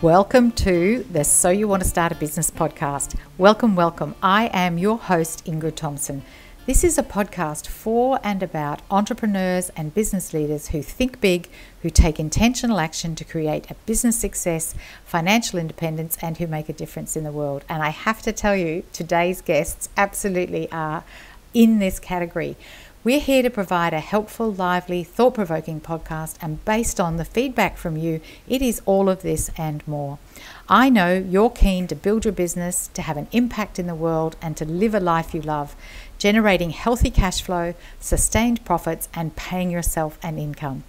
Welcome to the So You Want to Start a Business podcast. Welcome, welcome. I am your host, Ingrid Thompson. This is a podcast for and about entrepreneurs and business leaders who think big, who take intentional action to create a business success, financial independence, and who make a difference in the world. And I have to tell you, today's guests absolutely are in this category. We're here to provide a helpful, lively, thought-provoking podcast, and based on the feedback from you, it is all of this and more. I know you're keen to build your business, to have an impact in the world, and to live a life you love, generating healthy cash flow, sustained profits, and paying yourself an income.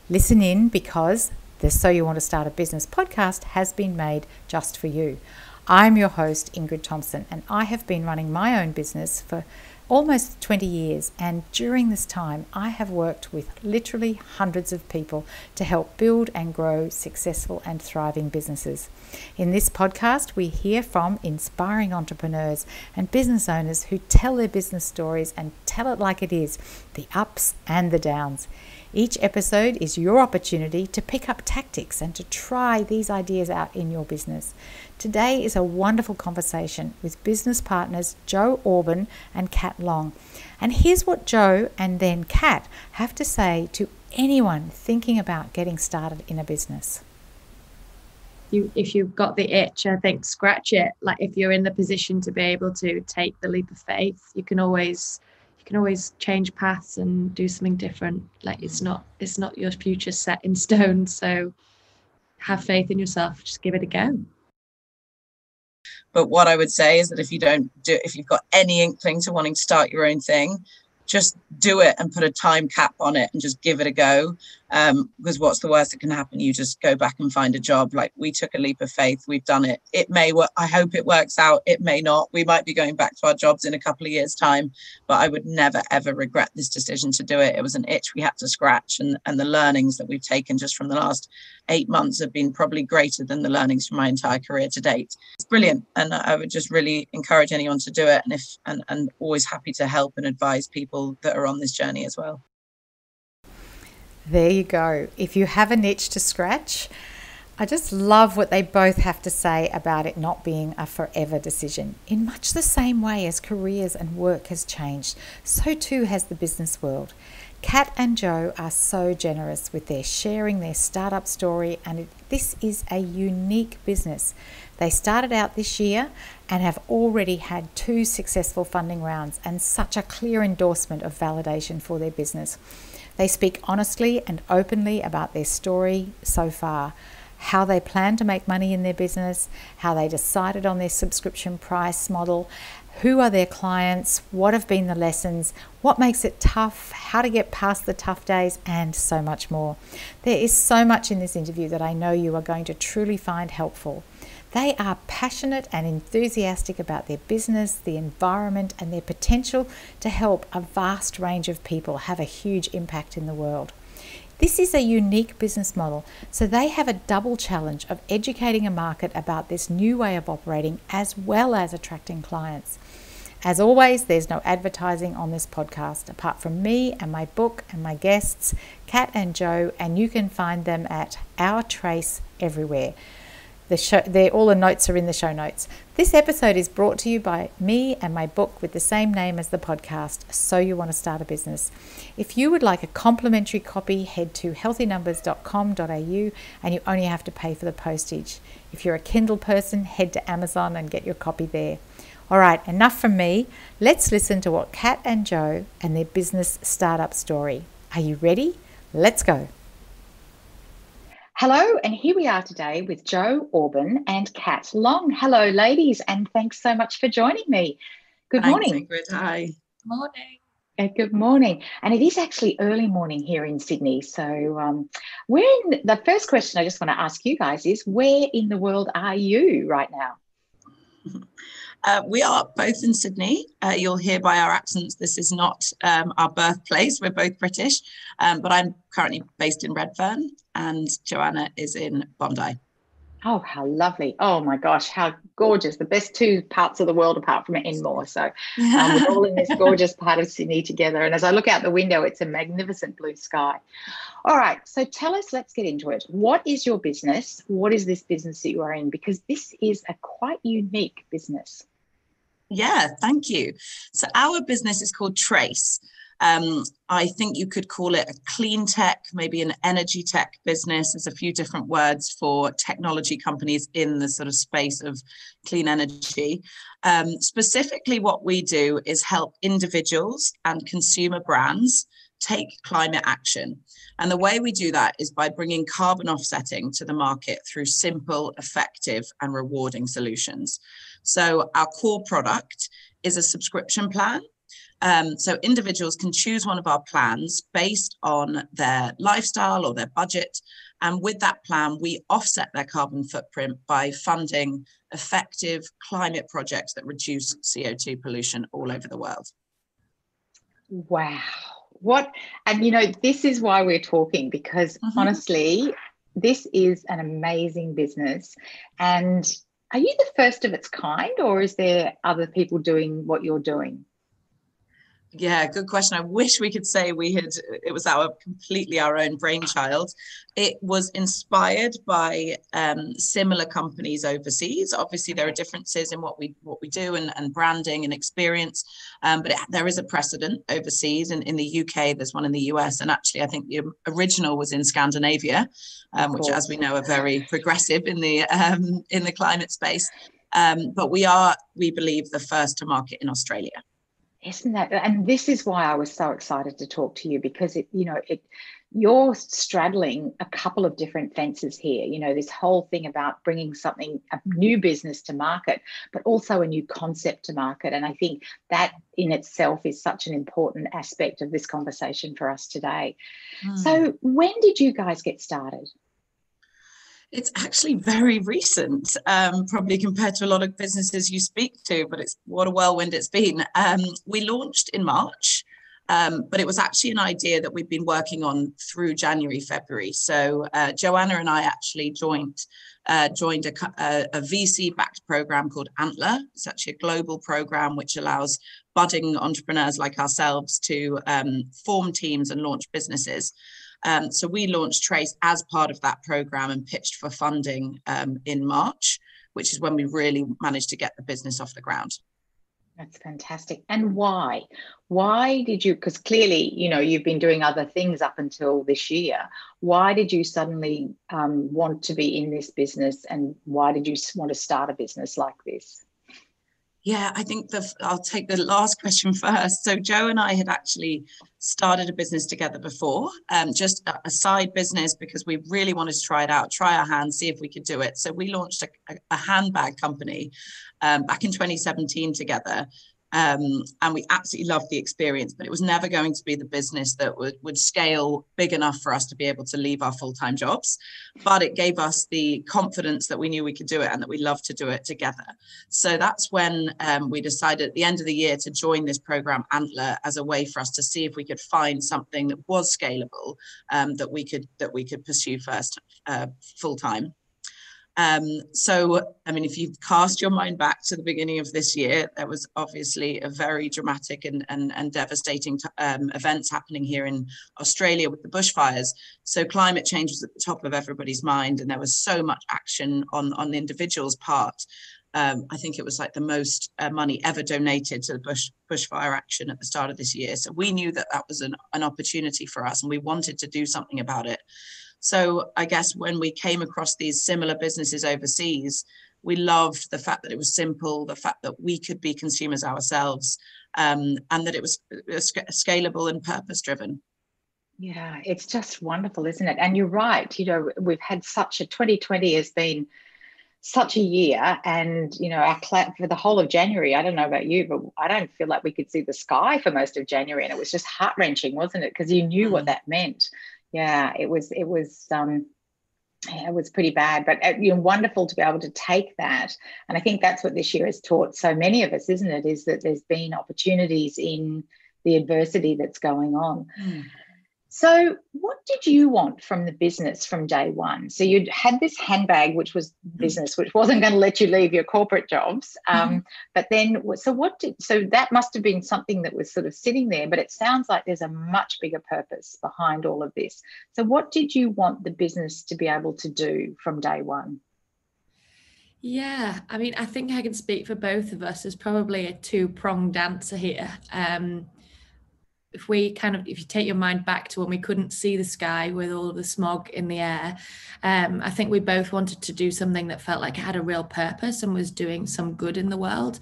Listen in, because the So You Want to Start a Business podcast has been made just for you. I'm your host, Ingrid Thompson, and I have been running my own business for almost 20 years, and during this time I have worked with literally hundreds of people to help build and grow successful and thriving businesses. In this podcast, we hear from inspiring entrepreneurs and business owners who tell their business stories and tell it like it is, the ups and the downs. Each episode is your opportunity to pick up tactics and to try these ideas out in your business. Today is a wonderful conversation with business partners Jo Auburn and Kat Long. And here's what Jo and then Kat have to say to anyone thinking about getting started in a business. If you've got the itch, I think scratch it. Like, if you're in the position to be able to take the leap of faith, you can always change paths and do something different. Like, it's not your future set in stone. So have faith in yourself. Just give it a go. But what I would say is that if you've got any inkling to wanting to start your own thing, just do it and put a time cap on it and just give it a go. Because what's the worst that can happen? You just go back and find a job. Like, we took a leap of faith. We've done it. It may work. I hope it works out. It may not. We might be going back to our jobs in a couple of years' time, but I would never, ever regret this decision to do it. It was an itch we had to scratch. And the learnings that we've taken just from the last 8 months have been probably greater than the learnings from my entire career to date. It's brilliant. And I would just really encourage anyone to do it. And always happy to help and advise people that are on this journey as well. There you go. If you have a niche to scratch, I just love what they both have to say about it not being a forever decision. In much the same way as careers and work has changed, so too has the business world. Kat and Jo are so generous with their sharing their startup story, and this is a unique business. They started out this year and have already had 2 successful funding rounds and such a clear endorsement of validation for their business. They speak honestly and openly about their story so far, how they plan to make money in their business, how they decided on their subscription price model, who are their clients, what have been the lessons, what makes it tough, how to get past the tough days, and so much more. There is so much in this interview that I know you are going to truly find helpful. They are passionate and enthusiastic about their business, the environment, and their potential to help a vast range of people have a huge impact in the world. This is a unique business model, so they have a double challenge of educating a market about this new way of operating as well as attracting clients. As always, there's no advertising on this podcast apart from me and my book and my guests, Kat and Jo, and you can find them at Our Trace everywhere. All the notes are in the show notes. This episode is brought to you by me and my book with the same name as the podcast, So You Want to Start a Business. If you would like a complimentary copy, head to healthynumbers.com.au and you only have to pay for the postage. If you're a Kindle person, head to Amazon and get your copy there. All right, enough from me. Let's listen to what Kat and Jo and their business startup story. Are you ready? Let's go. Hello, and here we are today with Jo Auburn and Kat Long. Hello, ladies, and thanks so much for joining me. Good morning. Thanks, Ingrid. Hi. Morning. Good morning. And it is actually early morning here in Sydney. So the first question I just want to ask you guys is, where in the world are you right now? We are both in Sydney. You'll hear by our accents, this is not our birthplace. We're both British, but I'm currently based in Redfern and Joanna is in Bondi. Oh, how lovely. Oh my gosh, how gorgeous. The best two parts of the world apart from Enmore. So we're all in this gorgeous part of Sydney together. And as I look out the window, it's a magnificent blue sky. All right. So tell us, let's get into it. What is your business? What is this business that you are in? Because this is a quite unique business. Yeah, thank you. So our business is called Trace. I think you could call it a clean tech, maybe an energy tech business. There's a few different words for technology companies in the sort of space of clean energy. Specifically, what we do is help individuals and consumer brands take climate action. And the way we do that is by bringing carbon offsetting to the market through simple, effective, and rewarding solutions. So our core product is a subscription plan. So individuals can choose one of our plans based on their lifestyle or their budget. And with that plan, we offset their carbon footprint by funding effective climate projects that reduce CO2 pollution all over the world. Wow. What, and you know, this is why we're talking, because honestly, this is an amazing business. And are you the first of its kind, or is there other people doing what you're doing? Yeah, good question. I wish we could say it was completely our own brainchild. It was inspired by similar companies overseas. Obviously, there are differences in what we do and branding and experience, but there is a precedent overseas. In the UK, there's one in the US, and actually, I think the original was in Scandinavia, which, as we know, are very progressive in the climate space. But we believe, the first to market in Australia. Isn't that, and this is why I was so excited to talk to you, because you're straddling a couple of different fences here. You know, this whole thing about bringing a new business to market, but also a new concept to market. And I think that in itself is such an important aspect of this conversation for us today. So when did you guys get started? It's actually very recent, probably compared to a lot of businesses you speak to, but what a whirlwind it's been. We launched in March, but it was actually an idea that we've been working on through January, February. So Joanna and I actually joined a VC-backed program called Antler. It's actually a global program which allows budding entrepreneurs like ourselves to form teams and launch businesses. So we launched Trace as part of that program and pitched for funding in March, which is when we really managed to get the business off the ground. That's fantastic. And why? Why did you, because clearly, you know, you've been doing other things up until this year. Why did you suddenly want to be in this business, and why did you want to start a business like this? Yeah, I think I'll take the last question first. So Joe and I had actually started a business together before, just a side business, because we really wanted to try it out, try our hands, see if we could do it. So we launched a handbag company back in 2017 together. And we absolutely loved the experience, but it was never going to be the business that would scale big enough for us to be able to leave our full-time jobs. But it gave us the confidence that we knew we could do it and that we loved to do it together. So that's when we decided at the end of the year to join this program Antler as a way for us to see if we could find something that was scalable, that we could pursue first full-time. So, I mean, if you cast your mind back to the beginning of this year, there was obviously a very dramatic and devastating events happening here in Australia with the bushfires. So climate change was at the top of everybody's mind, and there was so much action on the individual's part. I think it was like the most money ever donated to the bushfire action at the start of this year. So we knew that was an opportunity for us, and we wanted to do something about it. So I guess when we came across these similar businesses overseas, we loved the fact that it was simple, the fact that we could be consumers ourselves, and that it was scalable and purpose-driven. Yeah, it's just wonderful, isn't it? And you're right. You know, we've had 2020 has been such a year, and you know, for the whole of January, I don't know about you, but I don't feel like we could see the sky for most of January, and it was just heart-wrenching, wasn't it? Because you knew what that meant. Yeah, it was pretty bad, but wonderful to be able to take that. And I think that's what this year has taught so many of us, isn't it? Is that there's been opportunities in the adversity that's going on. So what did you want from the business from day one? So you'd had this handbag, which was business, which wasn't going to let you leave your corporate jobs. But then, so that must have been something that was sort of sitting there, but it sounds like there's a much bigger purpose behind all of this. So what did you want the business to be able to do from day one? Yeah, I mean, I think I can speak for both of us. There's probably a two-pronged answer here. If you take your mind back to when we couldn't see the sky with all of the smog in the air, I think we both wanted to do something that felt like it had a real purpose and was doing some good in the world.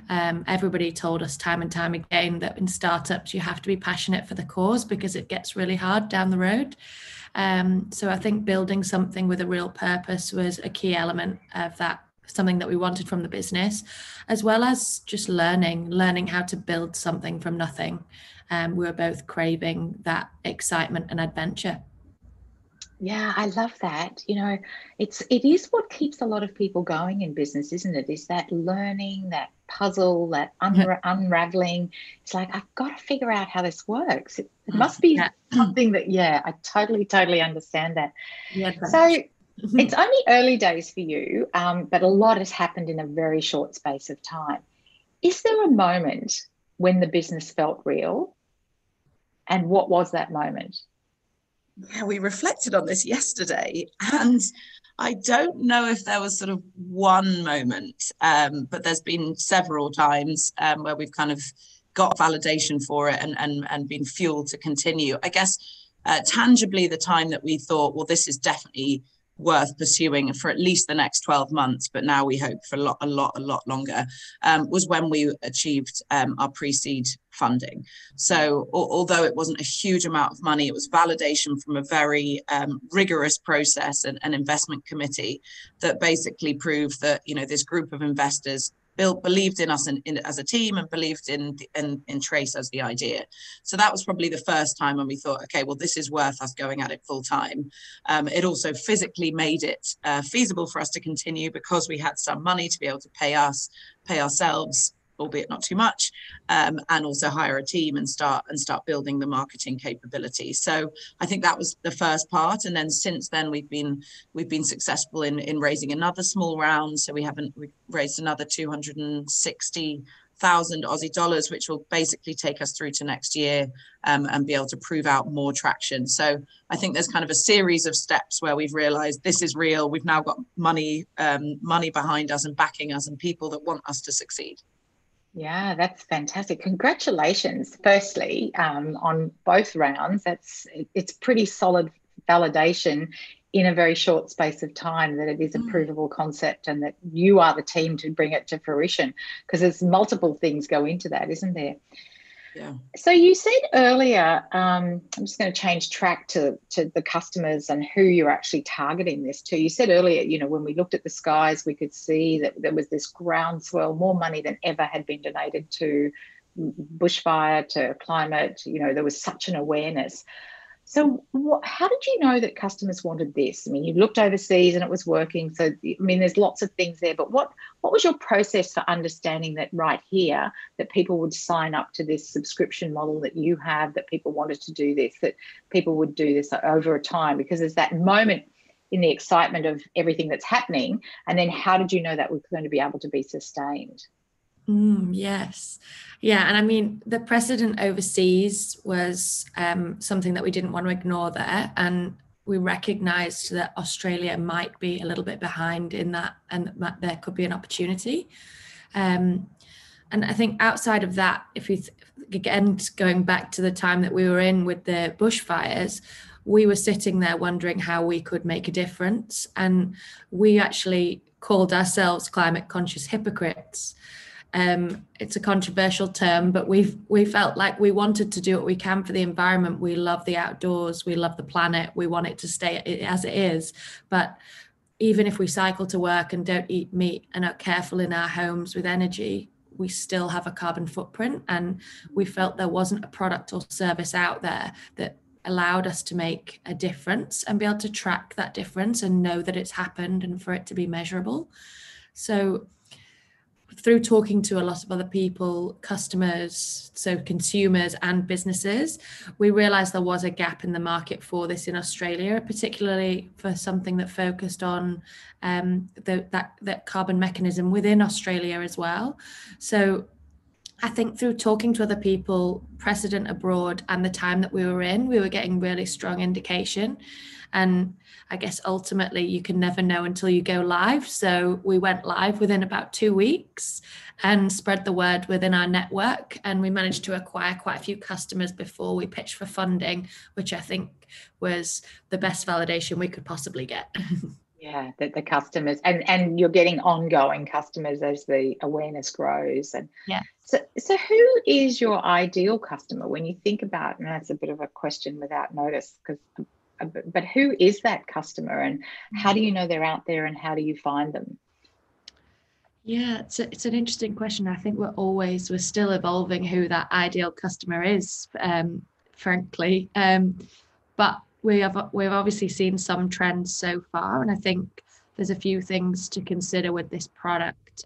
Everybody told us time and time again that in startups you have to be passionate for the cause because it gets really hard down the road. So I think building something with a real purpose was a key element of that, something that we wanted from the business, as well as just learning how to build something from nothing. We were both craving that excitement and adventure. Yeah, I love that. It is what keeps a lot of people going in business, isn't it? Is that learning, that puzzle, that unraveling. It's like, I've got to figure out how this works. It must be something that, I totally understand that. Yeah. So it's only early days for you, but a lot has happened in a very short space of time. Is there a moment when the business felt real? And what was that moment? Yeah, we reflected on this yesterday, and I don't know if there was sort of one moment, but there's been several times where we've kind of got validation for it and been fueled to continue. I guess tangibly, the time that we thought, well, this is definitely worth pursuing for at least the next 12 months, but now we hope for a lot longer, was when we achieved our pre-seed funding. So although it wasn't a huge amount of money, it was validation from a very rigorous process and investment committee that basically proved that, this group of investors believed in us as a team and believed in Trace as the idea. So that was probably the first time when we thought, okay, well, this is worth us going at it full time. It also physically made it feasible for us to continue because we had some money to be able to pay ourselves, albeit not too much, and also hire a team and start building the marketing capability. So I think that was the first part. And then since then we've been successful in raising another small round. So we raised another 260,000 Aussie dollars, which will basically take us through to next year, and be able to prove out more traction. So I think there's kind of a series of steps where we've realized this is real. We've now got money behind us and backing us and people that want us to succeed. Yeah, that's fantastic. Congratulations, firstly, on both rounds. It's pretty solid validation in a very short space of time that it is a provable concept and that you are the team to bring it to fruition, because there's multiple things go into that, isn't there? Yeah. So you said earlier, I'm just going to change track to the customers and who you're actually targeting this to. You said earlier, when we looked at the skies, we could see that there was this groundswell, more money than ever had been donated to bushfire, to climate. There was such an awareness. So how did you know that customers wanted this? I mean, you looked overseas and it was working. So, I mean, there's lots of things there. But what was your process for understanding that right here, that people would sign up to this subscription model that you have, that people wanted to do this, that people would do this over a time? Because there's that moment in the excitement of everything that's happening. And then how did you know that was going to be able to be sustained? Yes. Yeah. And I mean, the precedent overseas was something that we didn't want to ignore there. And we recognized that Australia might be a little bit behind in that, and that there could be an opportunity. And I think outside of that, if we again, going back to the time that we were in with the bushfires, we were sitting there wondering how we could make a difference. And we actually called ourselves climate conscious hypocrites. It's a controversial term, but we felt like we wanted to do what we can for the environment. We love the outdoors. We love the planet. We want it to stay as it is. But even if we cycle to work and don't eat meat and are careful in our homes with energy, we still have a carbon footprint. And we felt there wasn't a product or service out there that allowed us to make a difference and be able to track that difference and know that it's happened and for it to be measurable. So through talking to a lot of other people, customers, so consumers and businesses, we realized there was a gap in the market for this in Australia, particularly for something that focused on that carbon mechanism within Australia as well. So I think through talking to other people, precedent abroad, and the time that we were in, we were getting really strong indication. And I guess ultimately you can never know until you go live. So we went live within about 2 weeks and spread the word within our network. And we managed to acquire quite a few customers before we pitched for funding, which I think was the best validation we could possibly get. Yeah, the customers, and you're getting ongoing customers as the awareness grows. And yeah. So who is your ideal customer when you think about, and that's a bit of a question without notice, but who is that customer, and how do you know they're out there, and how do you find them? Yeah, it's an interesting question. I think we're still evolving who that ideal customer is, frankly. But we've obviously seen some trends so far, and I think there's a few things to consider with this product.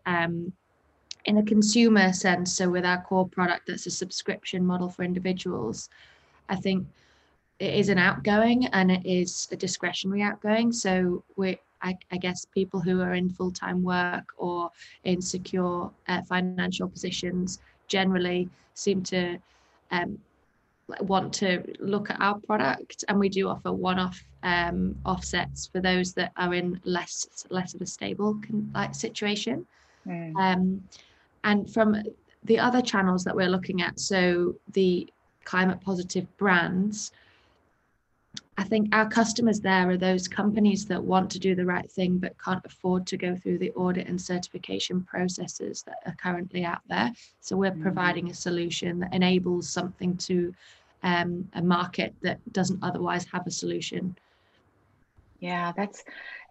In a consumer sense, so with our core product that's a subscription model for individuals, I think it is an outgoing and it is a discretionary outgoing. So I guess people who are in full-time work or in secure financial positions generally seem to want to look at our product, and we do offer one-off offsets for those that are in less of a stable situation. And from the other channels that we're looking at, so the climate positive brands, I think our customers there are those companies that want to do the right thing but can't afford to go through the audit and certification processes that are currently out there. So we're providing a solution that enables something to a market that doesn't otherwise have a solution. Yeah,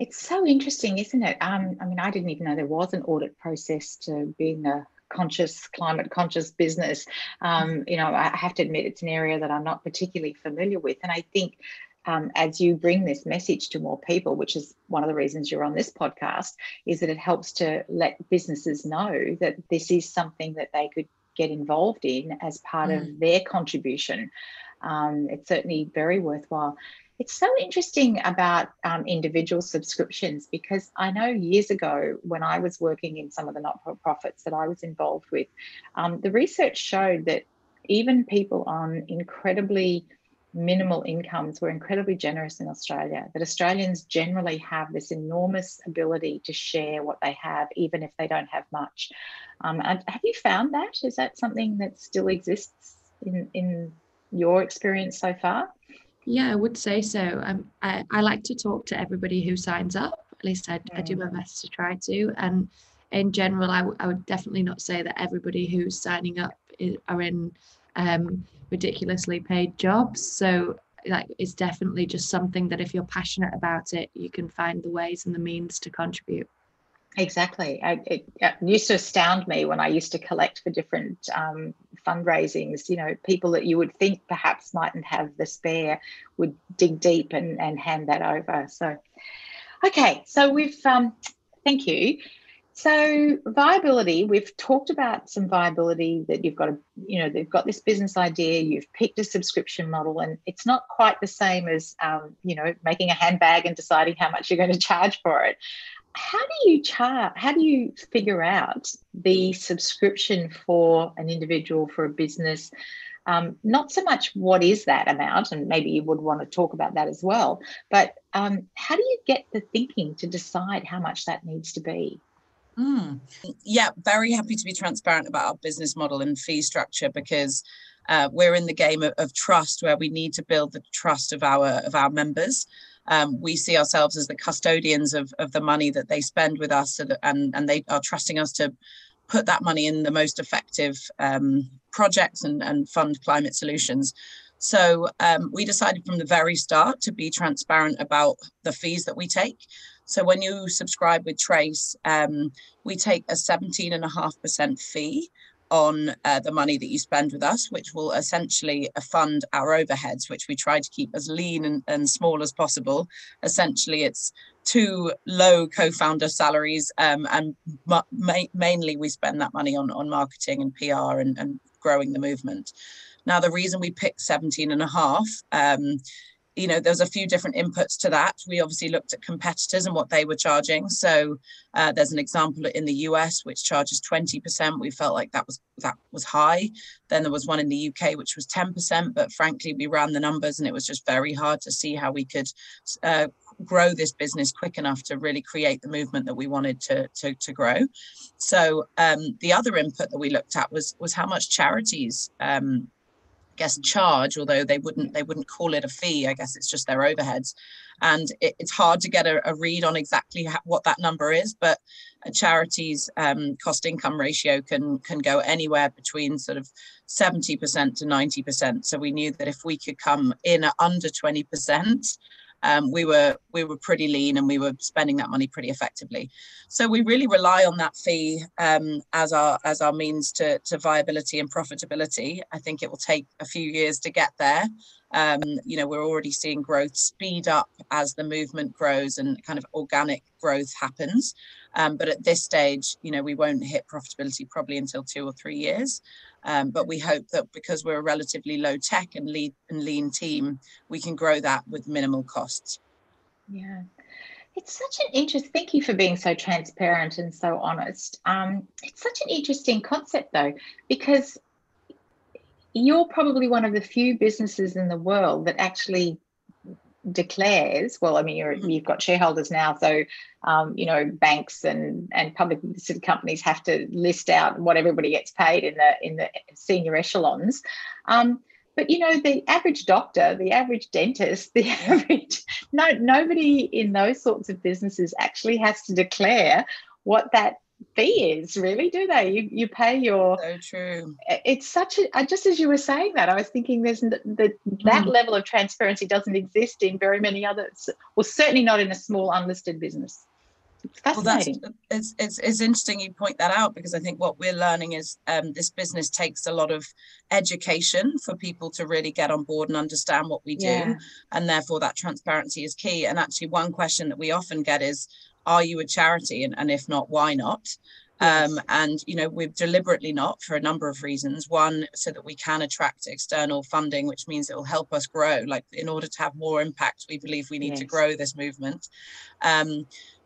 it's so interesting, isn't it? I mean, I didn't even know there was an audit process to being a climate conscious business. I have to admit it's an area that I'm not particularly familiar with. And I think as you bring this message to more people, which is one of the reasons you're on this podcast, is that it helps to let businesses know that this is something that they could get involved in as part of their contribution. It's certainly very worthwhile. It's so interesting about individual subscriptions, because I know years ago when I was working in some of the not-for-profits that I was involved with, the research showed that even people on incredibly minimal incomes were incredibly generous in Australia, that Australians generally have this enormous ability to share what they have, even if they don't have much. And have you found that? Is that something that still exists in your experience so far? Yeah, I would say so. I like to talk to everybody who signs up. At least I do my best to try to. And in general, I would definitely not say that everybody who's signing up are in ridiculously paid jobs. So it's definitely just something that if you're passionate about it, you can find the ways and the means to contribute. Exactly. It used to astound me when I used to collect for different fundraisings. People that you would think perhaps mightn't have the spare would dig deep and hand that over. So, okay. So thank you. So viability, we've talked about some viability, that you've got they've got this business idea, you've picked a subscription model, and it's not quite the same as, making a handbag and deciding how much you're going to charge for it. How do you figure out the subscription for an individual, for a business? Not so much what is that amount, and maybe you would want to talk about that as well, but how do you get the thinking to decide how much that needs to be? Yeah, very happy to be transparent about our business model and fee structure, because we're in the game of trust, where we need to build the trust of our members. We see ourselves as the custodians of the money that they spend with us, and they are trusting us to put that money in the most effective projects and fund climate solutions. So we decided from the very start to be transparent about the fees that we take. So when you subscribe with Trace, we take a 17.5% fee on the money that you spend with us, which will essentially fund our overheads, which we try to keep as lean and small as possible. Essentially, it's 2 low co-founder salaries, and mainly we spend that money on marketing and PR and growing the movement. Now, the reason we picked 17.5, there's a few different inputs to that. We obviously looked at competitors and what they were charging. So there's an example in the US which charges 20%. We felt like that was high. Then there was one in the UK which was 10%. But frankly, we ran the numbers and it was just very hard to see how we could grow this business quick enough to really create the movement that we wanted to grow. So the other input that we looked at was how much charities charge, although they wouldn't call it a fee. I guess it's just their overheads, and it's hard to get a read on exactly what that number is, but a charity's cost income ratio can go anywhere between sort of 70% to 90%. So we knew that if we could come in at under 20%, we were pretty lean and we were spending that money pretty effectively. So we really rely on that fee as our means to viability and profitability. I think it will take a few years to get there. We're already seeing growth speed up as the movement grows and kind of organic growth happens. But at this stage, we won't hit profitability probably until 2 or 3 years. But we hope that because we're a relatively low tech and lean team, we can grow that with minimal costs. Yeah. It's such an interesting, thank you for being so transparent and so honest. It's such an interesting concept though, because you're probably one of the few businesses in the world that actually declares, well, I mean, you've got shareholders now, so banks and public listed companies have to list out what everybody gets paid in the senior echelons. But the average doctor, the average dentist, the average nobody in those sorts of businesses actually has to declare what that fee is, really, do they? You pay your. So true. It's such a, just as you were saying that, I was thinking that level of transparency doesn't exist in very many others, well, certainly not in a small unlisted business. It's fascinating. Well, it's interesting you point that out, because I think what we're learning is this business takes a lot of education for people to really get on board and understand what we do, and therefore that transparency is key. And actually, one question that we often get is, are you a charity? And if not, why not? Yes. And we're deliberately not, for a number of reasons. One, so that we can attract external funding, which means it will help us grow. Like, in order to have more impact, we believe we need to grow this movement.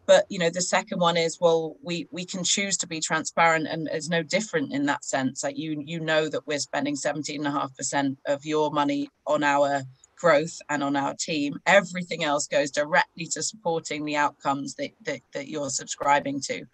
But the second one is, well, we can choose to be transparent, and it's no different in that sense. Like, you know that we're spending 17.5% of your money on our growth and on our team. Everything else goes directly to supporting the outcomes that you're subscribing to.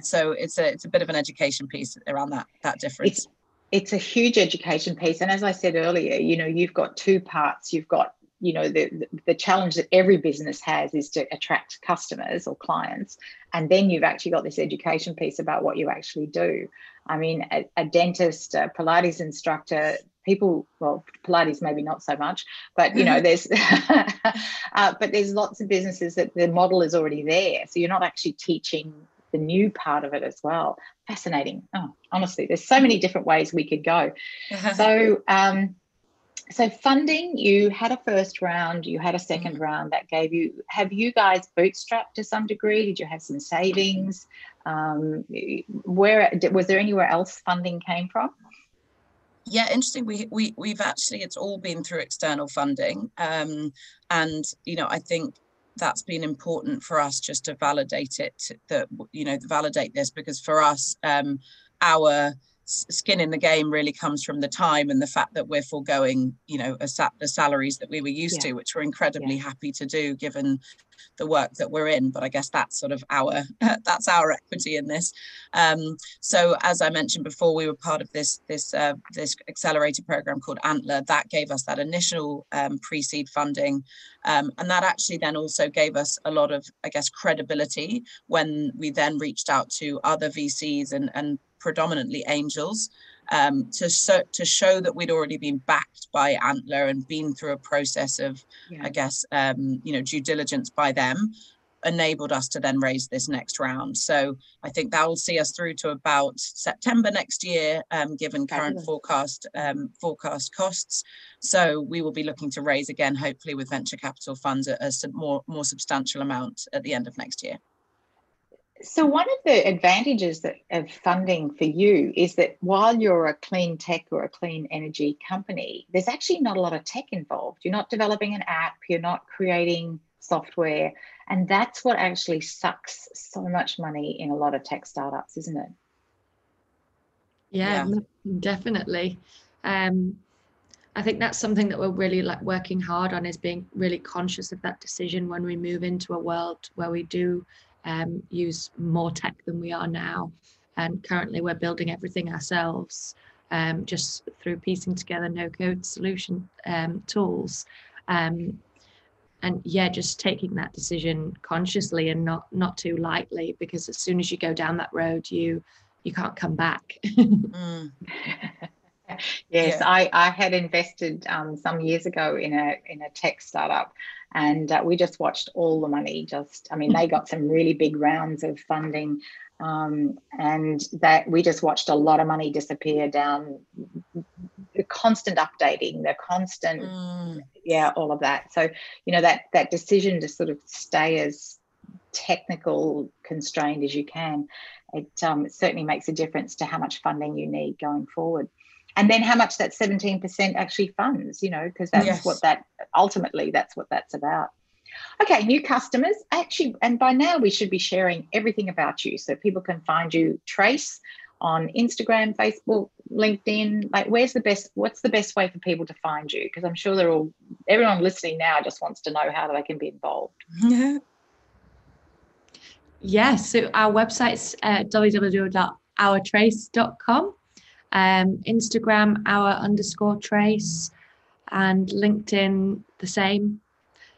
So it's a bit of an education piece around that difference. It's a huge education piece, and as I said earlier, you've got 2 parts. You've got the challenge that every business has is to attract customers or clients, and then you've actually got this education piece about what you actually do. I mean, a dentist, a Pilates instructor, Pilates maybe not so much, but there's but there's lots of businesses that the model is already there, so you're not actually teaching the new part of it as well. Fascinating. Oh, honestly, there's so many different ways we could go. So funding, you had a first round, you had a second round that gave you, have you guys bootstrapped to some degree? Did you have some savings? Was there anywhere else funding came from? Yeah, interesting. We've actually, it's all been through external funding. And, I think that's been important for us just to validate validate this, because for us, our skin in the game really comes from the time and the fact that we're foregoing, the salaries that we were used to, which we're incredibly happy to do given the work that we're in. But I guess that's sort of that's our equity in this. So as I mentioned before, we were part of this accelerator program called Antler that gave us that initial pre-seed funding, and that actually then also gave us a lot of, I guess, credibility when we then reached out to other VCs and predominantly angels, to show that we'd already been backed by Antler and been through a process of, I guess, due diligence by them. enabled us to then raise this next round. So I think that will see us through to about September next year, given current forecast costs. So we will be looking to raise again, hopefully with venture capital funds, a more substantial amount at the end of next year. So one of the advantages of funding for you is that while you're a clean tech or a clean energy company, there's actually not a lot of tech involved. You're not developing an app, you're not creating software, and that's what actually sucks so much money in a lot of tech startups, isn't it? Yeah. Definitely. I think that's something that we're really working hard on, is being really conscious of that decision when we move into a world where we do use more tech than we are now. And currently we're building everything ourselves, just through piecing together no-code solution tools. And yeah, just taking that decision consciously and not too lightly, because as soon as you go down that road, you can't come back. Yes, yeah. I had invested some years ago in a tech startup, and we just watched all the money they got some really big rounds of funding, and that we just watched a lot of money disappear down the constant updating, the constant all of that. So that decision to sort of stay as technical constrained as you can, it certainly makes a difference to how much funding you need going forward. And then how much that 17% actually funds, because that's what ultimately that's what that's about. Okay, new customers, actually, and by now we should be sharing everything about you so people can find you, Trace, on Instagram, Facebook, LinkedIn. What's the best way for people to find you? Because I'm sure everyone listening now just wants to know how they can be involved. So our website's www.ourtrace.com. Instagram our_trace, and LinkedIn the same.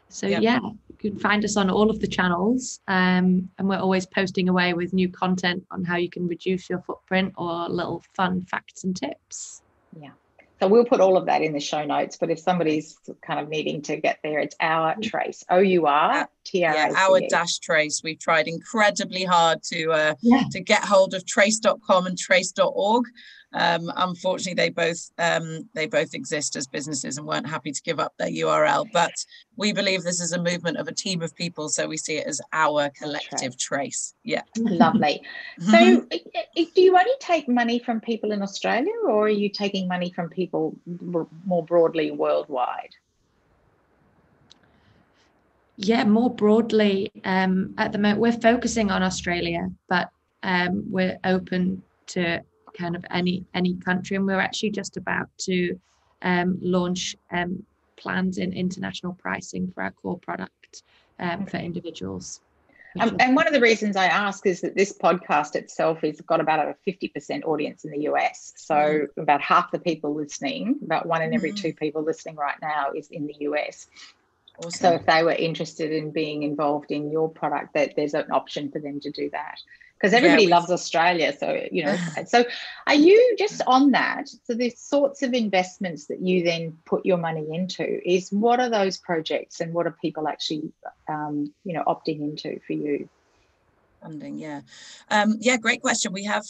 So you can find us on all of the channels, and we're always posting away with new content on how you can reduce your footprint or little fun facts and tips. So we'll put all of that in the show notes, but if somebody's kind of needing to get there, it's Our Trace, OURTRACE. Our-Trace. We've tried incredibly hard to get hold of trace.com and trace.org. Unfortunately, they both exist as businesses and weren't happy to give up their URL. But we believe this is a movement of a team of people, so we see it as our collective Trace. Yeah, lovely. So, do you only take money from people in Australia, or are you taking money from people more broadly worldwide? Yeah, more broadly. At the moment, we're focusing on Australia, but we're open to kind of any country, and we're actually just about to launch plans in international pricing for our core product for individuals. And one of the reasons I ask is that this podcast itself has got about a 50% audience in the US. So about half the people listening, about 1 in every 2 people listening right now is in the US. Awesome. So if they were interested in being involved in your product, that there's an option for them to do that, because everybody loves Australia. So, so are you just on that? So the sorts of investments that you then put your money into is, what are those projects and what are people actually, opting into for you? Funding, great question. We have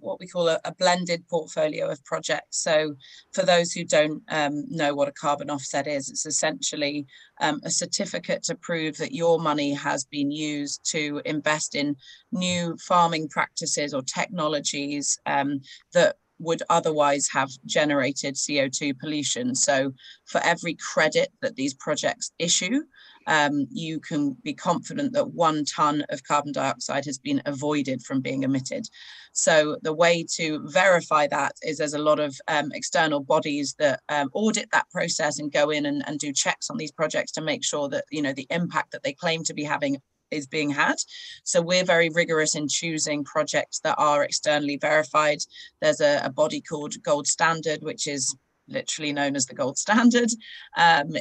what we call a blended portfolio of projects. So for those who don't know what a carbon offset is, it's essentially a certificate to prove that your money has been used to invest in new farming practices or technologies that would otherwise have generated CO2 pollution. So for every credit that these projects issue, you can be confident that 1 ton of carbon dioxide has been avoided from being emitted. So the way to verify that is there's a lot of external bodies that audit that process and go in and do checks on these projects to make sure that, the impact that they claim to be having is being had. So we're very rigorous in choosing projects that are externally verified. There's a body called Gold Standard, which is literally known as the gold standard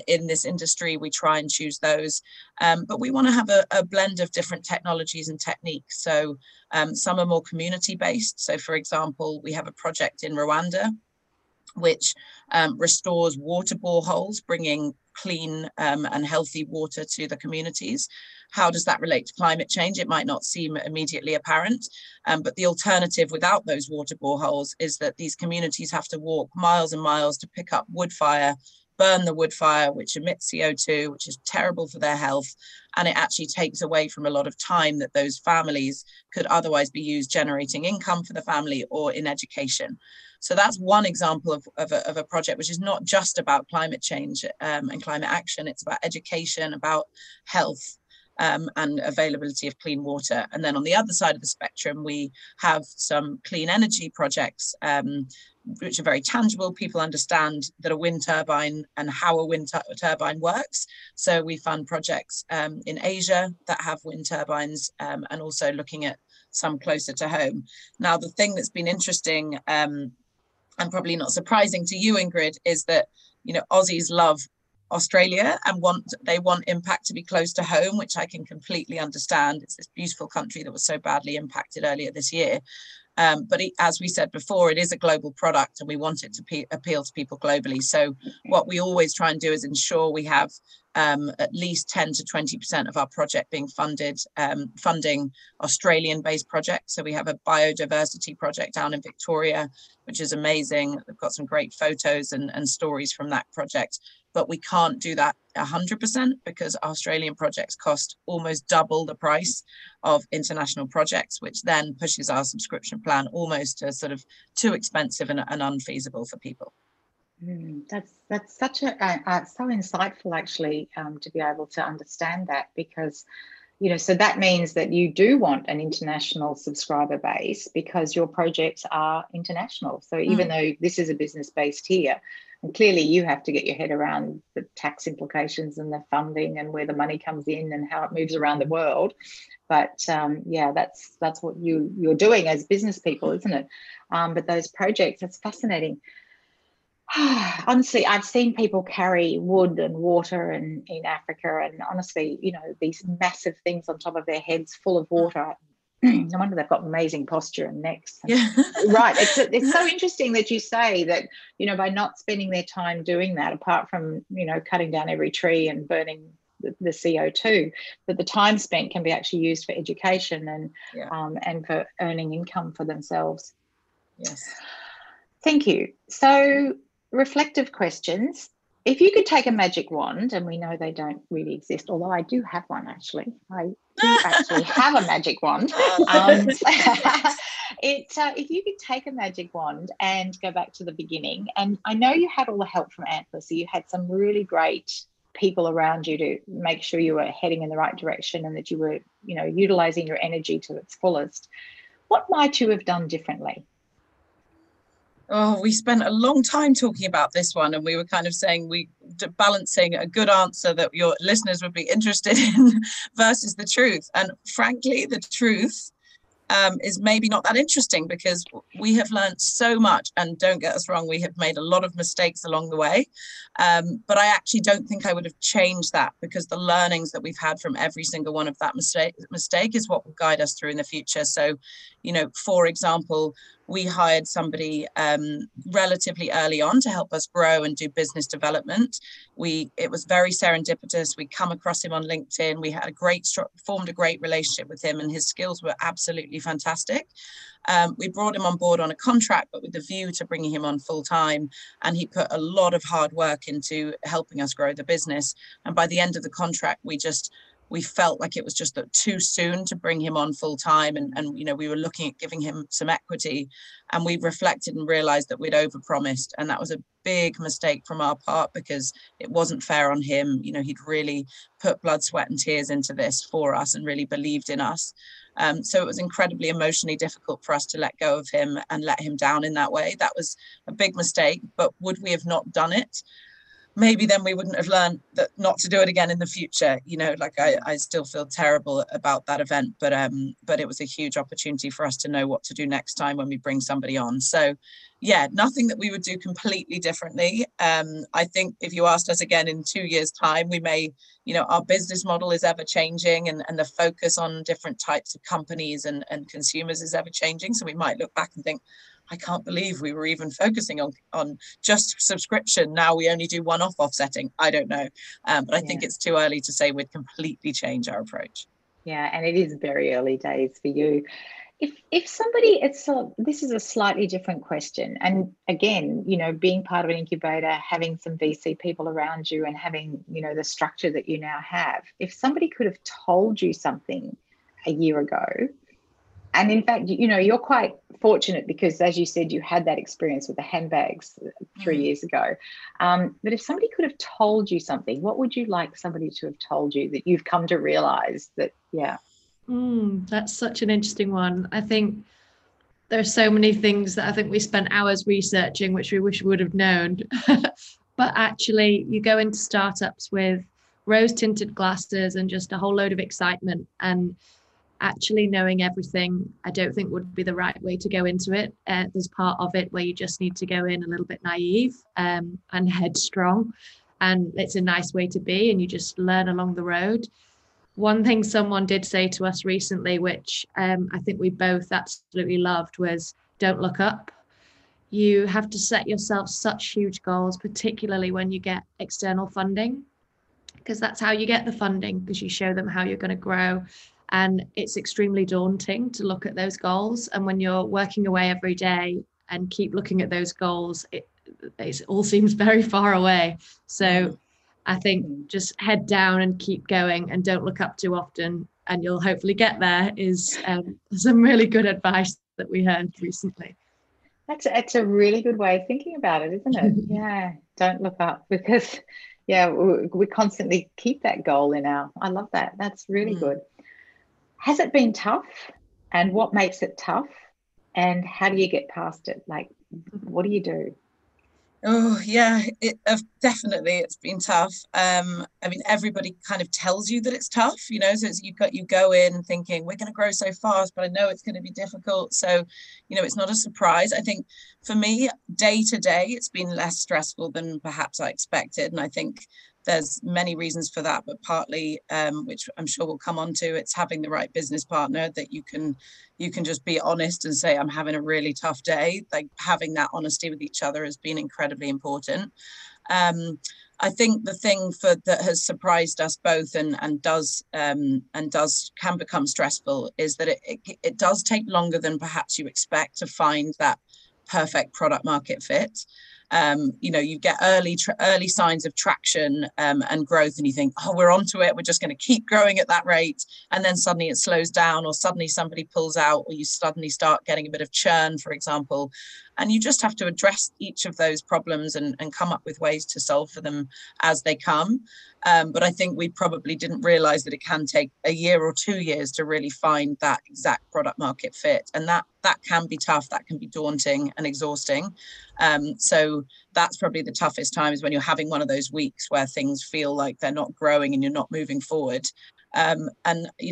in this industry. We try and choose those, but we want to have a blend of different technologies and techniques. So some are more community based. So for example, we have a project in Rwanda which restores water boreholes, bringing clean and healthy water to the communities. How does that relate to climate change? It might not seem immediately apparent, but the alternative without those water boreholes is that these communities have to walk miles and miles to pick up wood fire, burn the wood fire, which emits CO2, which is terrible for their health. And it actually takes away from a lot of time that those families could otherwise be used generating income for the family or in education. So that's one example of a project which is not just about climate change and climate action. It's about education, about health, and availability of clean water. And then on the other side of the spectrum, we have some clean energy projects, which are very tangible. People understand that a wind turbine and how a wind turbine works. So we fund projects in Asia that have wind turbines, and also looking at some closer to home. Now, the thing that's been interesting and probably not surprising to you, Ingrid, is that, you know, Aussies love Australia and they want impact to be close to home, which I can completely understand. It's this beautiful country that was so badly impacted earlier this year. But as we said before, it is a global product and we want it to appeal to people globally. So what we always try and do is ensure we have at least 10 to 20% of our project being funding Australian-based projects. So we have a biodiversity project down in Victoria, which is amazing. We've got some great photos and stories from that project. But we can't do that 100% because Australian projects cost almost double the price of international projects, which then pushes our subscription plan almost to sort of too expensive and unfeasible for people. That's such so insightful, actually, to be able to understand that, because, you know, so that means that you do want an international subscriber base because your projects are international. So even though this is a business based here, and clearly you have to get your head around the tax implications and the funding and where the money comes in and how it moves around the world. But yeah, that's what you're doing as business people, isn't it? But those projects, that's fascinating. Honestly, I've seen people carry wood and water in Africa, and honestly, you know, these massive things on top of their heads full of water. No wonder they've got amazing posture and necks. Yeah. Right. It's so interesting that you say that, you know, by not spending their time doing that, apart from, you know, cutting down every tree and burning the CO2, that the time spent can be actually used for education and for earning income for themselves. Yes. Thank you. So, reflective questions. If you could take a magic wand, and we know they don't really exist, although I do have one actually. I do actually have a magic wand. If you could take a magic wand and go back to the beginning, and I know you had all the help from Antler, so you had some really great people around you to make sure you were heading in the right direction and that you were, you know, utilizing your energy to its fullest. What might you have done differently? Oh, we spent a long time talking about this one, and we were kind of saying balancing a good answer that your listeners would be interested in versus the truth. And frankly, the truth is maybe not that interesting because we have learned so much, and don't get us wrong, we have made a lot of mistakes along the way. But I actually don't think I would have changed that because the learnings that we've had from every single one of that mistake is what will guide us through in the future. So, you know, for example, we hired somebody relatively early on to help us grow and do business development. It was very serendipitous. We come across him on LinkedIn. We had formed a great relationship with him, and his skills were absolutely fantastic. We brought him on board on a contract, but with the view to bringing him on full time. And he put a lot of hard work into helping us grow the business. And by the end of the contract, we felt like it was just too soon to bring him on full time. And, you know, we were looking at giving him some equity, and we reflected and realized that we'd overpromised. And that was a big mistake from our part because it wasn't fair on him. You know, he'd really put blood, sweat and tears into this for us and really believed in us. So it was incredibly emotionally difficult for us to let go of him and let him down in that way. That was a big mistake, but would we have not done it? Maybe then we wouldn't have learned that not to do it again in the future. You know, like I still feel terrible about that event, but it was a huge opportunity for us to know what to do next time when we bring somebody on. So yeah, nothing that we would do completely differently. I think if you asked us again in 2 years' time, we may, you know, our business model is ever changing and the focus on different types of companies and consumers is ever changing. So we might look back and think, I can't believe we were even focusing on just subscription. Now we only do one-off offsetting. I don't know. But I think it's too early to say we'd completely change our approach. Yeah, and it is very early days for you. If somebody, this is a slightly different question. And again, being part of an incubator, having some VC people around you and having, the structure that you now have, if somebody could have told you something a year ago, and in fact, you're quite fortunate because, as you said, you had that experience with the handbags 3 years ago. But if somebody could have told you something, what would you like somebody to have told you that you've come to realize that, That's such an interesting one. I think there are so many things that I think we spent hours researching, which we wish we would have known. But actually, you go into startups with rose-tinted glasses and just a whole load of excitement, and actually knowing everything, I don't think would be the right way to go into it. There's part of it where you just need to go in a little bit naive and headstrong, and it's a nice way to be, and you just learn along the road. One thing someone did say to us recently, which I think we both absolutely loved, was don't look up. You have to set yourself such huge goals, particularly when you get external funding, because that's how you get the funding, because you show them how you're going to grow. And it's extremely daunting to look at those goals. And when you're working away every day and keep looking at those goals, it all seems very far away. So I think just head down and keep going and don't look up too often, and you'll hopefully get there, is some really good advice that we heard recently. It's a really good way of thinking about it, isn't it? Yeah, don't look up, because we constantly keep that goal I love that. That's really good. Has it been tough, and what makes it tough, and how do you get past it? Like, what do you do? Oh yeah, definitely it's been tough. I mean, everybody kind of tells you that it's tough, so you go in thinking we're going to grow so fast, but I know it's going to be difficult. So, it's not a surprise. I think for me, day to day, it's been less stressful than perhaps I expected, and I think there's many reasons for that, but partly, which I'm sure we'll come on to, it's having the right business partner that you can just be honest and say, I'm having a really tough day. Like, having that honesty with each other has been incredibly important. I think the thing that has surprised us both and can become stressful is that it does take longer than perhaps you expect to find that perfect product market fit. You get early signs of traction and growth, and you think, oh, we're onto it, we're just going to keep growing at that rate, and then suddenly it slows down, or suddenly somebody pulls out, or you suddenly start getting a bit of churn, for example, and you just have to address each of those problems and come up with ways to solve for them as they come. But I think we probably didn't realize that it can take a year or 2 years to really find that exact product market fit, and that can be tough, that can be daunting and exhausting. So that's probably the toughest time, is when you're having one of those weeks where things feel like they're not growing and you're not moving forward. And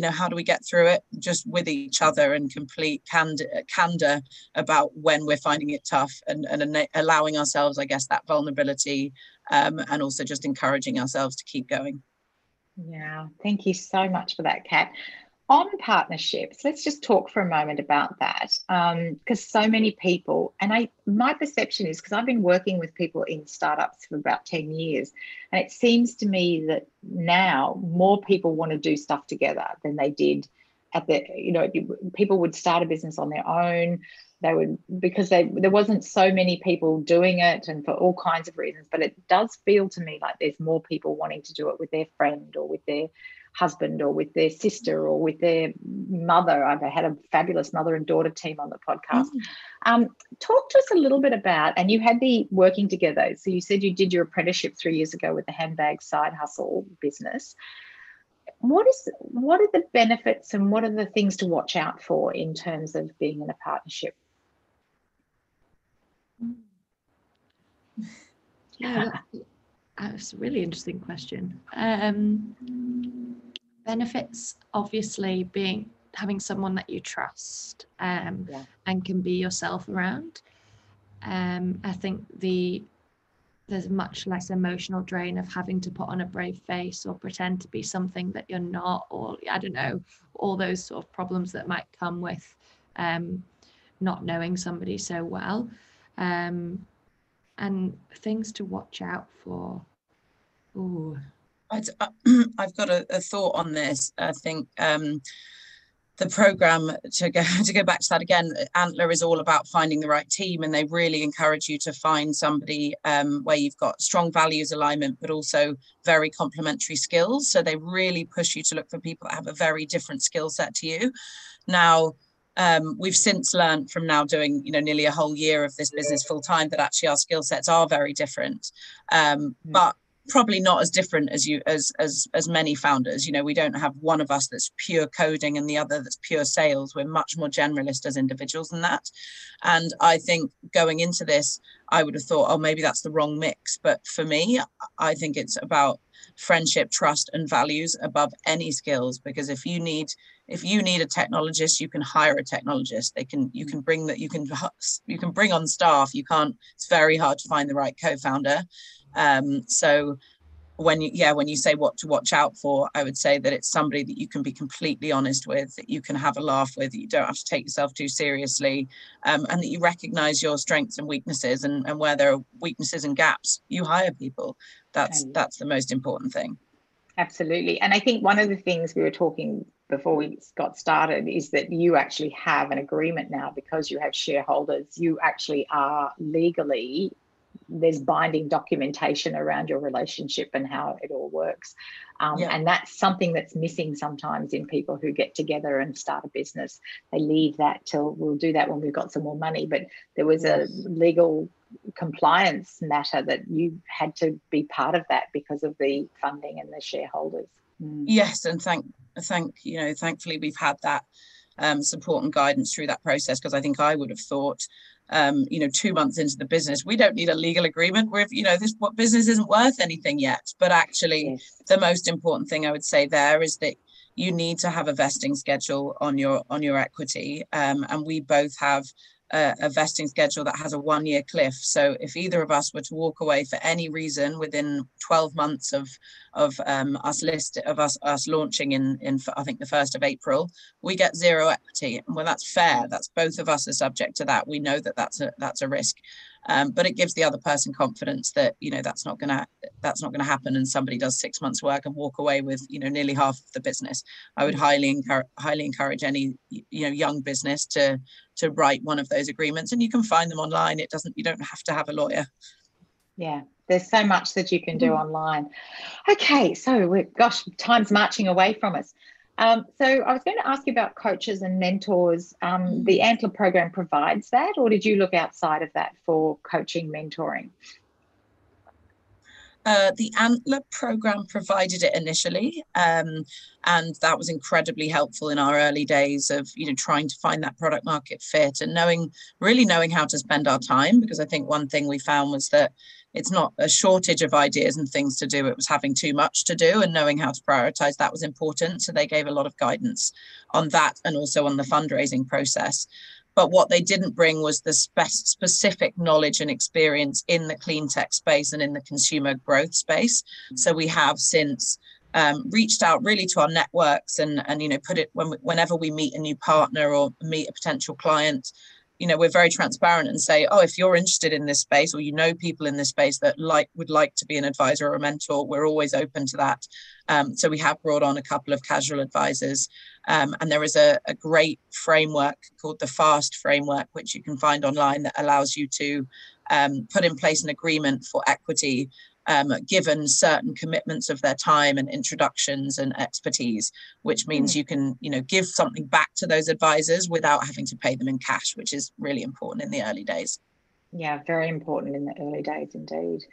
how do we get through it? Just with each other, and complete candor about when we're finding it tough, and allowing ourselves, I guess, that vulnerability, and also just encouraging ourselves to keep going. Yeah, thank you so much for that, Kat. On partnerships, let's just talk for a moment about that, because so many people, and my perception is, because I've been working with people in startups for about 10 years, and it seems to me that now more people want to do stuff together than they did people would start a business on their own. They would, because there wasn't so many people doing it, and for all kinds of reasons. But it does feel to me like there's more people wanting to do it with their friend, or with their husband, or with their sister, or with their mother. I've had a fabulous mother and daughter team on the podcast. Talk to us a little bit about, and you had the working together. So you said you did your apprenticeship 3 years ago with the handbag side hustle business. What are the benefits, and what are the things to watch out for in terms of being in a partnership? Yeah, that's a really interesting question. Benefits, obviously, having someone that you trust and can be yourself around. I think there's much less emotional drain of having to put on a brave face or pretend to be something that you're not, or I don't know, all those sort of problems that might come with not knowing somebody so well. And things to watch out for. Ooh. I've got a thought on this. I think the program, to go back to that again, Antler is all about finding the right team, and they really encourage you to find somebody where you've got strong values alignment, but also very complementary skills. So they really push you to look for people that have a very different skill set to you. Now, we've since learned from now doing, nearly a whole year of this business full time, that actually our skill sets are very different. But probably not as different as many founders. We don't have one of us that's pure coding and the other that's pure sales. We're much more generalist as individuals than that. And I think going into this, I would have thought, oh, maybe that's the wrong mix. But for me, I think it's about friendship, trust, and values above any skills. Because if you need a technologist, you can hire a technologist. You can bring on staff. It's very hard to find the right co-founder. So when you say what to watch out for, I would say that it's somebody that you can be completely honest with, that you can have a laugh with, that you don't have to take yourself too seriously, and that you recognize your strengths and weaknesses, and where there are weaknesses and gaps, you hire people. That's the most important thing. Absolutely. And I think one of the things we were talking before we got started is that you actually have an agreement now, because you have shareholders. You actually are legally, there's binding documentation around your relationship and how it all works. And that's something that's missing sometimes in people who get together and start a business. They leave that till, we'll do that when we've got some more money. But there was a legal compliance matter that you had to be part of that because of the funding and the shareholders. Yes, and thankfully we've had that support and guidance through that process, because I think I would have thought 2 months into the business, we don't need a legal agreement. This business isn't worth anything yet. But actually, the most important thing I would say there is that you need to have a vesting schedule on your equity, and we both have a vesting schedule that has a 1-year cliff. So if either of us were to walk away for any reason within 12 months of us launching in I think the 1st of April, we get 0 equity. Well, that's fair. That's both of us are subject to that. We know that that's a risk. But it gives the other person confidence that that's not going to happen, and somebody does 6 months work and walk away with nearly half of the business. I would highly encourage any young business to write one of those agreements, and you can find them online. You don't have to have a lawyer. Yeah, there's so much that you can do online. Okay, so time's marching away from us. So I was going to ask you about coaches and mentors. The Antler program provides that, or did you look outside of that for coaching, mentoring? The Antler program provided it initially, and that was incredibly helpful in our early days of trying to find that product market fit and knowing how to spend our time. Because I think one thing we found was that it's not a shortage of ideas and things to do, it was having too much to do, and knowing how to prioritize that was important. So they gave a lot of guidance on that, and also on the fundraising process. But what they didn't bring was the specific knowledge and experience in the clean tech space and in the consumer growth space. So we have since reached out really to our networks and put it whenever we meet a new partner or meet a potential client, we're very transparent and say, oh, if you're interested in this space, or people in this space that would like to be an advisor or a mentor, we're always open to that. So we have brought on a couple of casual advisors, and there is a great framework called the FAST framework, which you can find online, that allows you to put in place an agreement for equity, given certain commitments of their time and introductions and expertise, which means you can, give something back to those advisors without having to pay them in cash, which is really important in the early days. Yeah, very important in the early days indeed.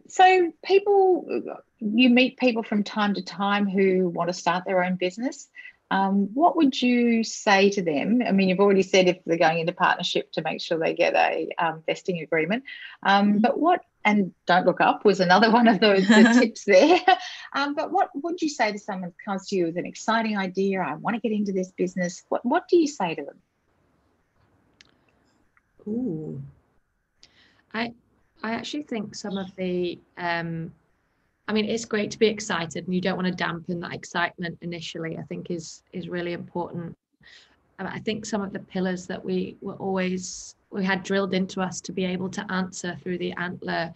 So you meet people from time to time who want to start their own business. What would you say to them? I mean, you've already said if they're going into partnership to make sure they get a vesting agreement. But what, and don't look up was another one of the tips there. But what would you say to someone who comes to you with an exciting idea? I want to get into this business. What do you say to them? Ooh, I actually think some of the it's great to be excited, and you don't want to dampen that excitement initially, I think is really important. I think some of the pillars that we had drilled into us to be able to answer through the Antler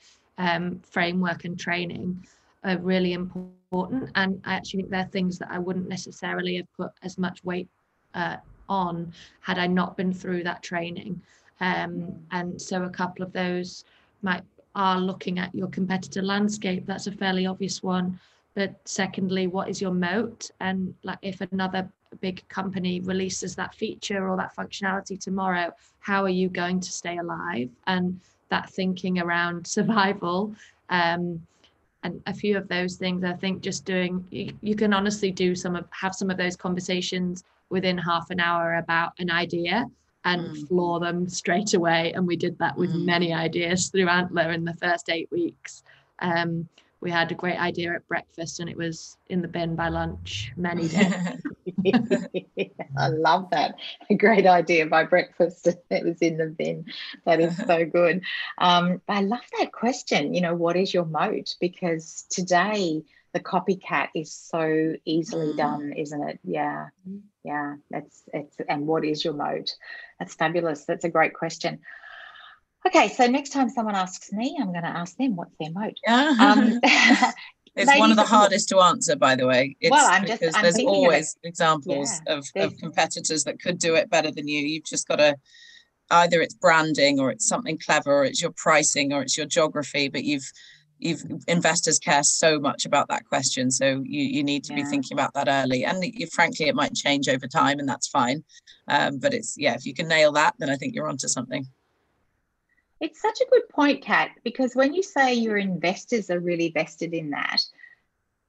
framework and training are really important. And I actually think they're things that I wouldn't necessarily have put as much weight on had I not been through that training. And so a couple of those are looking at your competitor landscape. That's a fairly obvious one. But secondly, what is your moat? And like, if another big company releases that feature or that functionality tomorrow, how are you going to stay alive? And that thinking around survival, and a few of those things, I think just doing, you can honestly have some of those conversations within half an hour about an idea and floor them straight away. And we did that with many ideas through Antler in the first 8 weeks. We had a great idea at breakfast and it was in the bin by lunch many days. I love that. A great idea by breakfast. It was in the bin. That is so good. I love that question. What is your moat? Because today the copycat is so easily done, isn't it? Yeah. And what is your moat? That's fabulous. That's a great question. Okay, so next time someone asks me, I'm going to ask them what's their moat. It's one of the hardest to answer, by the way. Because there's always examples of competitors that could do it better than you. You've just got to, either it's branding or it's something clever or it's your pricing or it's your geography, but investors care so much about that question. So you need to be thinking about that early. And frankly, it might change over time and that's fine. But if you can nail that, then I think you're onto something. It's such a good point, Kat, because when you say your investors are really vested in that,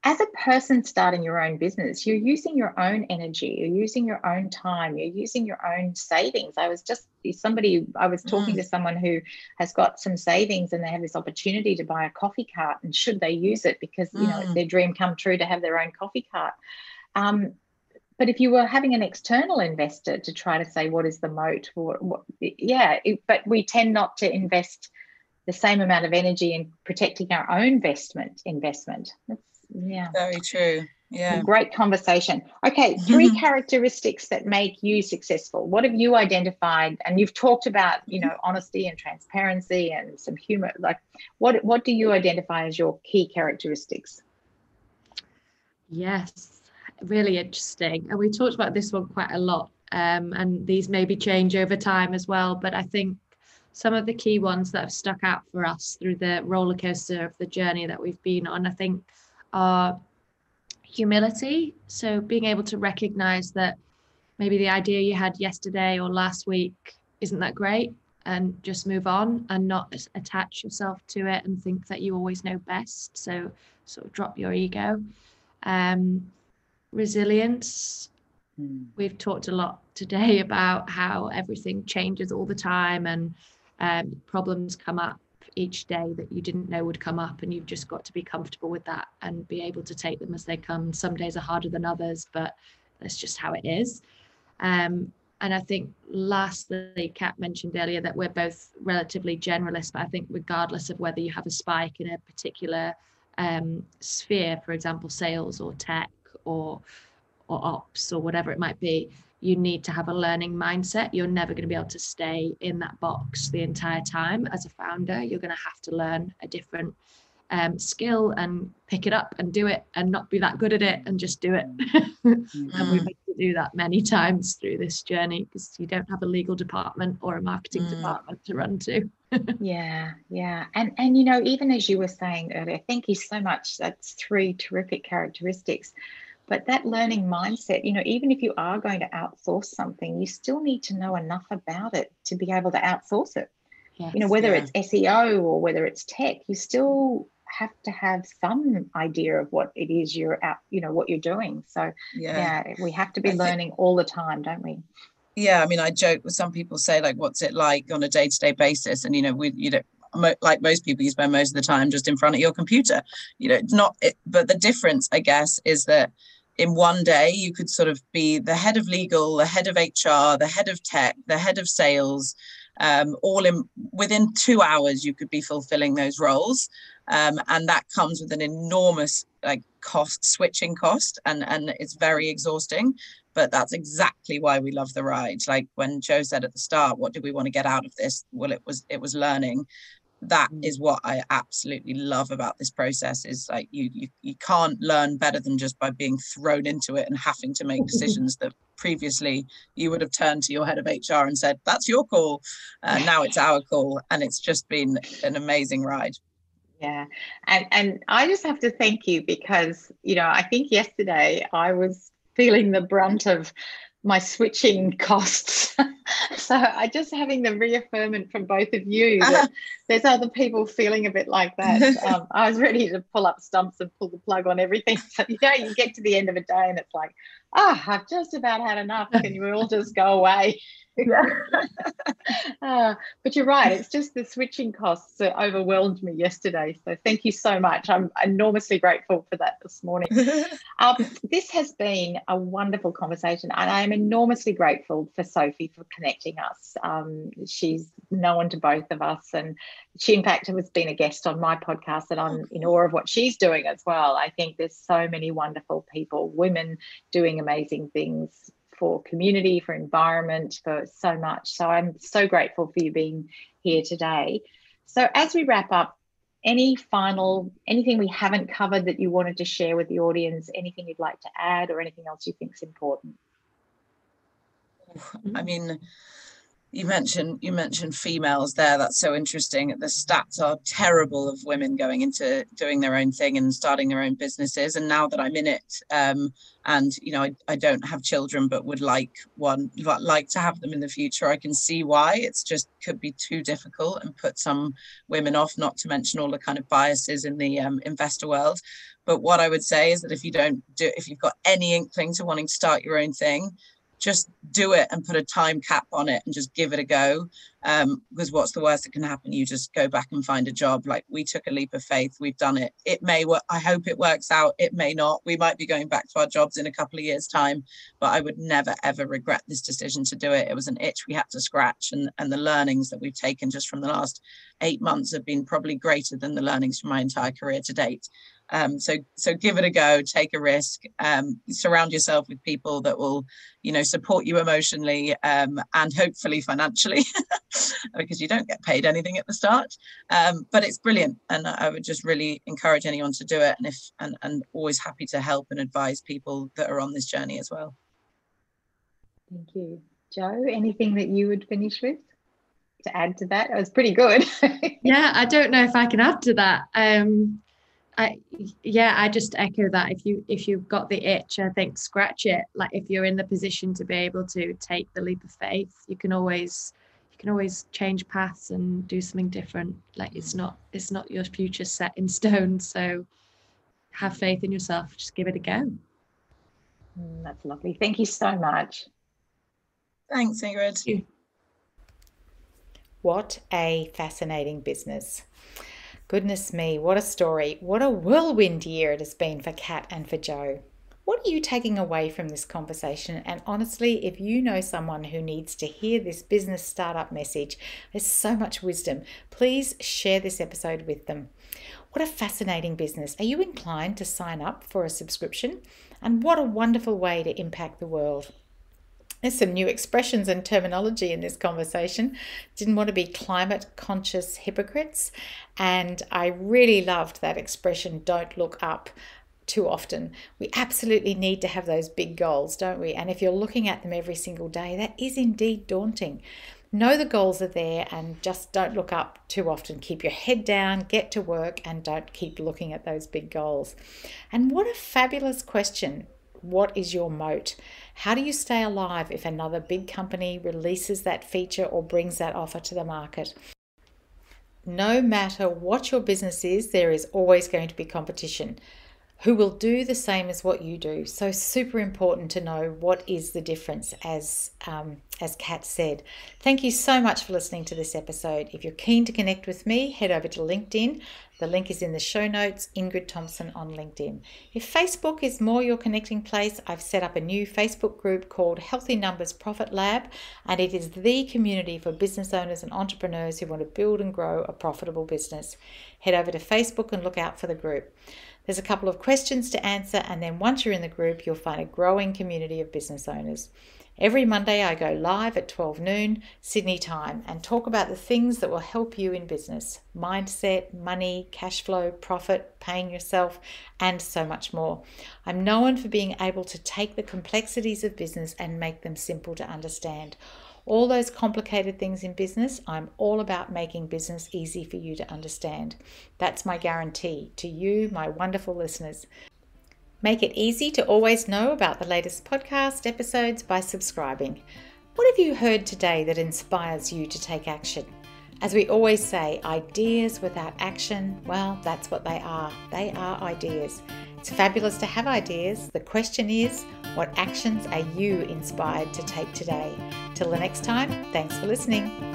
as a person starting your own business, you're using your own energy, you're using your own time, you're using your own savings. I was talking to someone who has got some savings and they have this opportunity to buy a coffee cart, and should they use it because it's their dream come true to have their own coffee cart. But if you were having an external investor to try to say, what is the moat? But we tend not to invest the same amount of energy in protecting our own investment. That's, very true. Yeah. Great conversation. Okay, 3 characteristics that make you successful. What have you identified? And you've talked about, honesty and transparency and some humor. Like, what do you identify as your key characteristics? Yes. Really interesting, and we talked about this one quite a lot, and these maybe change over time as well, but I think some of the key ones that have stuck out for us through the roller coaster of the journey that we've been on, I think, are humility. So being able to recognize that maybe the idea you had yesterday or last week isn't that great, and just move on and not attach yourself to it and think that you always know best. So sort of drop your ego. Resilience. We've talked a lot today about how everything changes all the time, and problems come up each day that you didn't know would come up, and you've just got to be comfortable with that and be able to take them as they come. Some days are harder than others, but that's just how it is. And I think lastly, Kat mentioned earlier that we're both relatively generalists, but I think regardless of whether you have a spike in a particular sphere, for example, sales or tech or ops or whatever it might be, you need to have a learning mindset. You're never going to be able to stay in that box the entire time. As a founder, you're going to have to learn a different skill and pick it up and do it and not be that good at it and just do it. And we've had to do that many times through this journey because you don't have a legal department or a marketing department to run to. Yeah. And even as you were saying earlier, thank you so much. That's 3 terrific characteristics. But that learning mindset, even if you are going to outsource something, you still need to know enough about it to be able to outsource it. Yes, whether it's SEO or whether it's tech, you still have to have some idea of what it is what you're doing. So we have to be learning all the time, don't we? Yeah, I mean, I joke with some people say, like, what's it like on a day-to-day basis? And, like most people, you spend most of the time just in front of your computer. But the difference, I guess, is that in one day you could sort of be the head of legal, the head of HR, the head of tech, the head of sales, within 2 hours you could be fulfilling those roles, and that comes with an enormous switching cost, and it's very exhausting. but that's exactly why we love the ride. Like when Jo said at the start, what did we want to get out of this? Well, it was learning. That is what I absolutely love about this process, is like you can't learn better than just by being thrown into it and having to make decisions that previously you would have turned to your head of HR and said, that's your call. Now it's our call. And it's just been an amazing ride. Yeah. And I just have to thank you because, I think yesterday I was feeling the brunt of my switching costs. So I just having the reaffirmation from both of you that there's other people feeling a bit like that. I was ready to pull up stumps and pull the plug on everything. So, you get to the end of a day and it's like, I've just about had enough. Can you all just go away? Yeah. But you're right. It's just the switching costs that overwhelmed me yesterday. So thank you so much. I'm enormously grateful for that this morning. This has been a wonderful conversation, and I am enormously grateful for Sophie for connecting us. She's known to both of us, and she, in fact, has been a guest on my podcast, and I'm in awe of what she's doing as well. I think there's so many wonderful people, women doing amazing things for community, for environment, for so much. So I'm so grateful for you being here today. So as we wrap up, anything we haven't covered that you wanted to share with the audience, anything you'd like to add, or anything else you think is important? I mean, you mentioned females there. That's so interesting. The stats are terrible of women going into doing their own thing and starting their own businesses. And now that I'm in it, and I don't have children, but would like to have them in the future, I can see why it's just could be too difficult and put some women off, not to mention all the kind of biases in the investor world. But what I would say is that if you've got any inkling to wanting to start your own thing, just do it and put a time cap on it and just give it a go. Because what's the worst that can happen? You just go back and find a job. Like, we took a leap of faith. We've done it. It may work. I hope it works out. It may not. We might be going back to our jobs in a couple of years' time, but I would never, ever regret this decision to do it. It was an itch we had to scratch. And the learnings that we've taken just from the last 8 months have been probably greater than the learnings from my entire career to date. So give it a go, take a risk, surround yourself with people that will, support you emotionally, and hopefully financially, because you don't get paid anything at the start. But it's brilliant. And I would just really encourage anyone to do it. And always happy to help and advise people that are on this journey as well. Thank you. Jo, anything that you would finish with to add to that? It was pretty good. Yeah, I don't know if I can add to that. I just echo that. If you've got the itch, I think scratch it. Like, if you're in the position to be able to take the leap of faith, you can always change paths and do something different. Like, it's not your future set in stone. So have faith in yourself. Just give it a go. That's lovely. Thank you so much. Thanks, Ingrid. Thank you. What a fascinating business. Goodness me, what a story. What a whirlwind year it has been for Kat and for Jo. What are you taking away from this conversation? And honestly, if you know someone who needs to hear this business startup message, there's so much wisdom. Please share this episode with them. What a fascinating business. Are you inclined to sign up for a subscription? And what a wonderful way to impact the world. There's some new expressions and terminology in this conversation. Didn't want to be climate conscious hypocrites. And I really loved that expression, don't look up too often. We absolutely need to have those big goals, don't we? And if you're looking at them every single day, that is indeed daunting. Know the goals are there and just don't look up too often. Keep your head down, get to work, and don't keep looking at those big goals. And what a fabulous question. What is your moat? How do you stay alive if another big company releases that feature or brings that offer to the market? No matter what your business is, there is always going to be competition who will do the same as what you do. So super important to know what is the difference, as Kat said. Thank you so much for listening to this episode. If you're keen to connect with me, head over to LinkedIn. The link is in the show notes, Ingrid Thompson on LinkedIn. If Facebook is more your connecting place, I've set up a new Facebook group called Healthy Numbers Profit Lab, and it is the community for business owners and entrepreneurs who want to build and grow a profitable business. Head over to Facebook and look out for the group. There's a couple of questions to answer, and then once you're in the group, you'll find a growing community of business owners. Every Monday, I go live at 12 noon Sydney time and talk about the things that will help you in business: mindset, money, cash flow, profit, paying yourself, and so much more. I'm known for being able to take the complexities of business and make them simple to understand. All those complicated things in business, I'm all about making business easy for you to understand. That's my guarantee to you, my wonderful listeners. Make it easy to always know about the latest podcast episodes by subscribing. What have you heard today that inspires you to take action? As we always say, ideas without action, well, that's what they are. They are ideas. It's fabulous to have ideas. The question is, what actions are you inspired to take today? Till the next time, thanks for listening.